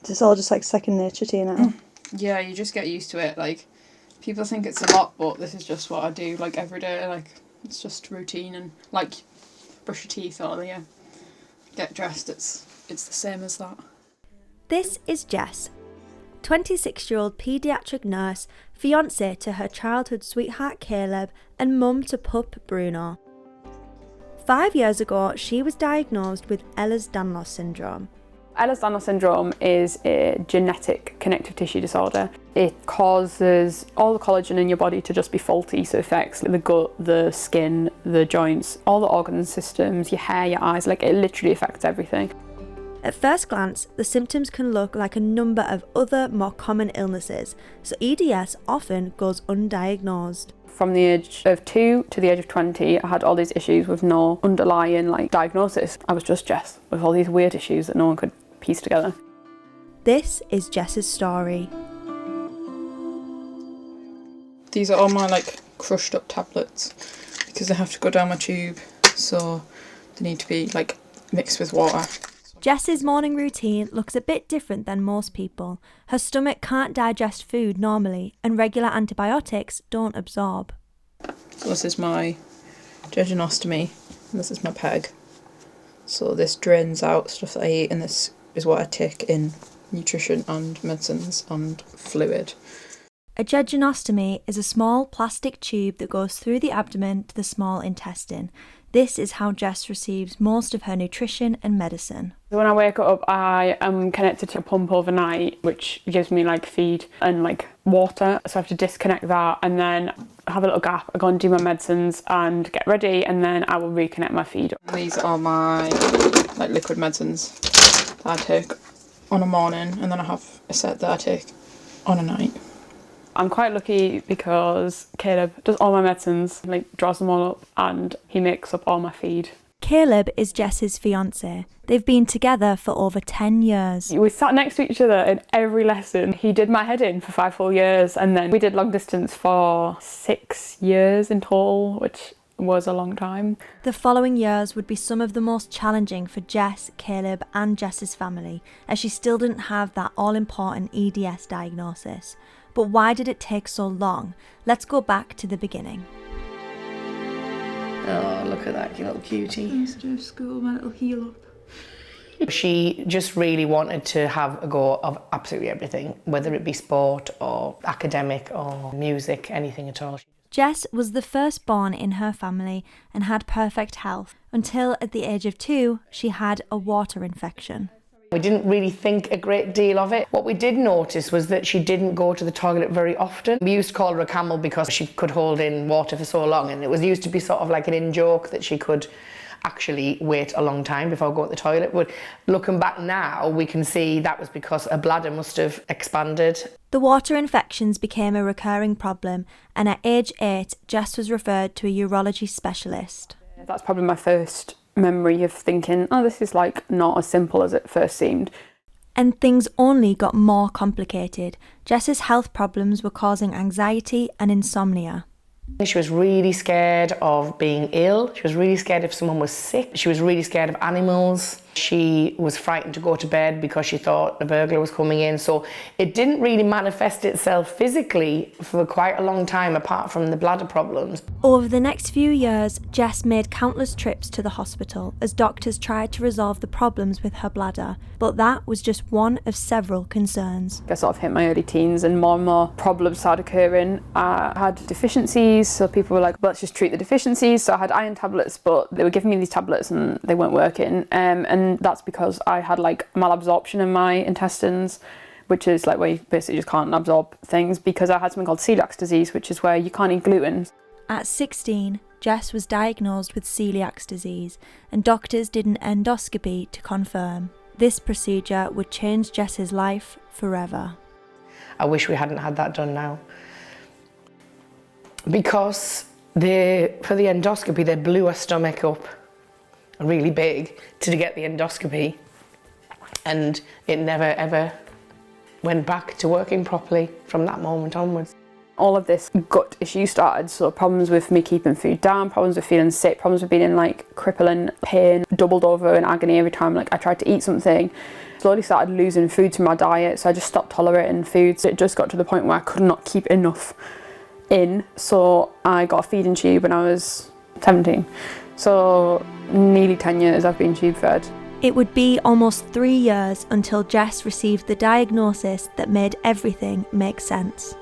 It's all just like second nature to you now. Yeah, you just get used to it. Like, people think it's a lot, but this is just what I do, like, every day. Like, it's just routine, and, like, brush your teeth or, yeah, get dressed. It's the same as that. This is Jess, 26-year-old paediatric nurse, fiancée to her childhood sweetheart Caleb, and mum to pup Bruno. 5 years ago, she was diagnosed with Ehlers Danlos Syndrome. Ehlers Danlos Syndrome is a genetic connective tissue disorder. It causes all the collagen in your body to just be faulty, so it affects the gut, the skin, the joints, all the organ systems, your hair, your eyes, like it literally affects everything. At first glance, the symptoms can look like a number of other more common illnesses, so EDS often goes undiagnosed. From the age of 2 to the age of 20, I had all these issues with no underlying diagnosis. I was just Jess with all these weird issues that no one could piece together. This is Jess's story. These are all my crushed up tablets because they have to go down my tube, so they need to be mixed with water. Jess's morning routine looks a bit different than most people. Her stomach can't digest food normally, and regular antibiotics don't absorb. So this is my jejunostomy, and this is my peg. So this drains out stuff that I eat, and this is what I take in nutrition and medicines and fluid. A jejunostomy is a small plastic tube that goes through the abdomen to the small intestine. This is how Jess receives most of her nutrition and medicine. When I wake up, I am connected to a pump overnight, which gives me feed and water. So I have to disconnect that and then have a little gap. I go and do my medicines and get ready, and then I will reconnect my feed. These are my liquid medicines that I take on a morning, and then I have a set that I take on a night. I'm quite lucky because Caleb does all my medicines, draws them all up, and he makes up all my feed. Caleb is Jess's fiancé. They've been together for over 10 years. We sat next to each other in every lesson. He did my head in for 5 full years, and then we did long distance for 6 years in total, which was a long time. The following years would be some of the most challenging for Jess, Caleb and Jess's family, as she still didn't have that all-important EDS diagnosis. But why did it take so long? Let's go back to the beginning. Oh, look at that, you little cutie. Instead of school, my little heel up. She just really wanted to have a go of absolutely everything, whether it be sport or academic or music, anything at all. Jess was the firstborn in her family and had perfect health, until at the age of 2, she had a water infection. We didn't really think a great deal of it. What we did notice was that she didn't go to the toilet very often. We used to call her a camel because she could hold in water for so long, and it was used to be sort of like an in-joke that she could actually wait a long time before going to the toilet. But looking back now, we can see that was because her bladder must have expanded. The water infections became a recurring problem, and at age 8, Jess was referred to a urology specialist. That's probably my first memory of thinking, oh, this is not as simple as it first seemed. And things only got more complicated. Jess's health problems were causing anxiety and insomnia. She was really scared of being ill. She was really scared if someone was sick. She was really scared of animals. She was frightened to go to bed because she thought a burglar was coming in. So it didn't really manifest itself physically for quite a long time, apart from the bladder problems. Over the next few years, Jess made countless trips to the hospital as doctors tried to resolve the problems with her bladder. But that was just one of several concerns. I sort of hit my early teens and more problems started occurring. I had deficiencies, so people were like, well, let's just treat the deficiencies. So I had iron tablets, but they were giving me these tablets and they weren't working. And that's because I had malabsorption in my intestines, which is where you basically just can't absorb things, because I had something called celiac disease, which is where you can't eat gluten. At 16, Jess was diagnosed with celiac disease, and doctors did an endoscopy to confirm. This procedure would change Jess's life forever. I wish we hadn't had that done now. Because for the endoscopy, they blew her stomach up really big to get the endoscopy, and it never ever went back to working properly from that moment onwards. All of this gut issue started, so problems with me keeping food down, problems with feeling sick, problems with being in like crippling pain, doubled over in agony every time like I tried to eat something. Slowly started losing food to my diet, so I just stopped tolerating food. So it just got to the point where I could not keep enough in, so I got a feeding tube when I was 17. So nearly 10 years I've been tube fed. It would be almost 3 years until Jess received the diagnosis that made everything make sense.